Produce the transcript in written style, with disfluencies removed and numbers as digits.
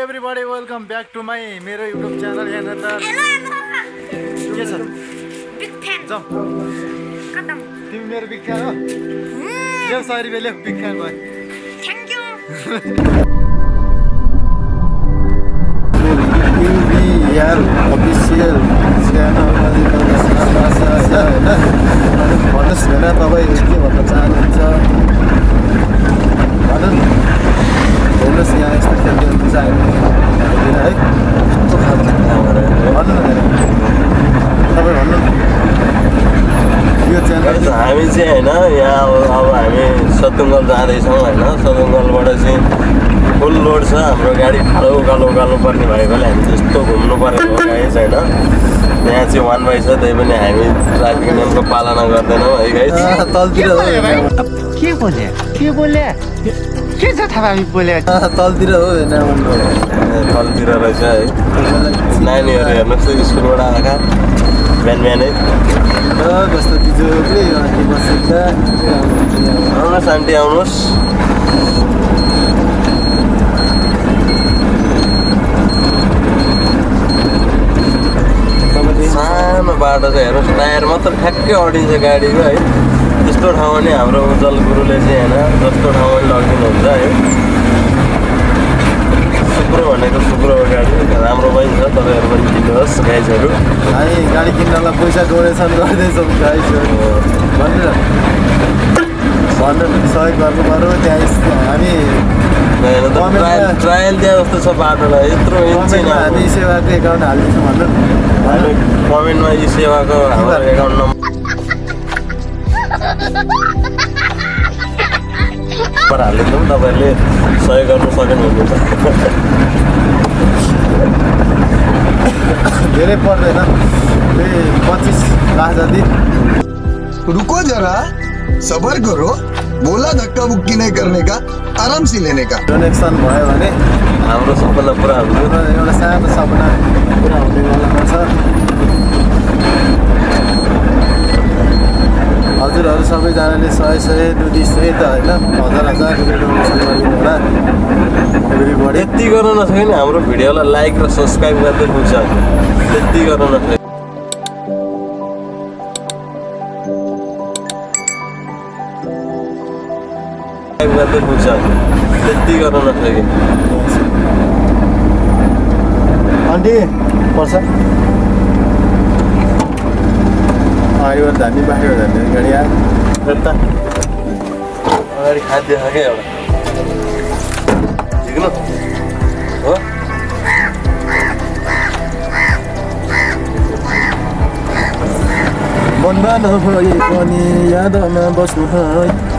everybody, welcome back to my मेरो YouTube channel यहाँ त के छ बिग फ्यान जाऊ खतम तिमी मेरो बिग फ्यान हो यो सरी बेले बिग फ्यान भयो थ्यांक यू यार अफिसियल च्यानल भन्नुहोस् न तपाईँ के भन्न चाहनुहुन्छ भन्नु हेर्नुहोस् यहाँ यस्तो खेल्दै हुन्छ होइन है कस्तो खालको भन्नु न तपाईँ भन्नु यो च्यानल हामी चाहिँ होइन यहाँ अब हामी सतुङ्गल जाँदैछौँ होइन सतुङ्गलबाट चाहिँ फुल लोड छ हाम्रो गाडी ठाडो उकालो पर्ने भएकोले हामी त्यस्तो घुम्नु परेको गाइस होइन यहाँ चाहिँ 1 छ त्यही पनि हामी ट्राफिक नियमको पालना गर्दैनौँ है गाइस तलतिर के बोले के छ थाहा हामी बोले तलतिर हो तलतिर रहेछ है नानीहरू हेर्नुहोस् स्कुलबाट आएका बिहानै कस्तो बिजोगले बसेछ आउनुहोस् आन्टी आउनुहोस् सानो बाटो चाहिँ हेर्नुहोस् टायर मात्र ठ्याक्कै अडिन्छ गाडीको है त्यस्तो ठाउँमा नि हाम्रो उज्जवल गुरुले चाहिँ होइन जस्तो ठाउँमा लगिदिनुहुन्छ है सुक्रो भनेको सुक्रो हो गाडी राम्रो पनि छ तपाईँहरू पनि किन्नुहोस् गाइजहरू हामी गाडी किन्नलाई पैसा डोनेसन गर्दैछौँ गाइजहरू भन्नु सहयोग गर्नु पऱ्यो त्यहाँ हामी ट्रायल त्यहाँ जस्तो छ बाटोलाई यत्रो हामी सेवाको एकाउन्ट हालिदिन्छौँ भन्नु कमेन्टमा यो सेवाको हाम्रो एकाउन्ट नम्बर हालिदिउँ तपाईँहरूले सहयोग गर्नु सक्नुहुन्छ धेरै पर्दैन 25 लाख जति रुको जरा सबर करो बोला धक्का बुक्की नहीं करने का आराम से लेने का डोनेसन भयो भने हाम्रो सपना पुरा हुन्छ एउटा सानो सपना पुरा हुने बेलामा छ हजुरहरू सबैजनाले 100 200 त होइन 1000 रुपियाँ डोनेसन गरिदिनु होला एभ्रीबडी त्यति गर्न नसके नि हाम्रो भिडियोलाई लाइक र सब्सक्राइब गर्दै पुग्छ त्यति गर्न नसके गर्दै पुग्छ त्यति गर्न नसके आन्टी पर्छ यो धामी बाहिर जाने गाडी आयो यता अगाडि खाद्य छ क्या एउटा झिक्नु हो मनमा नभए पनि यादमा बस्नु है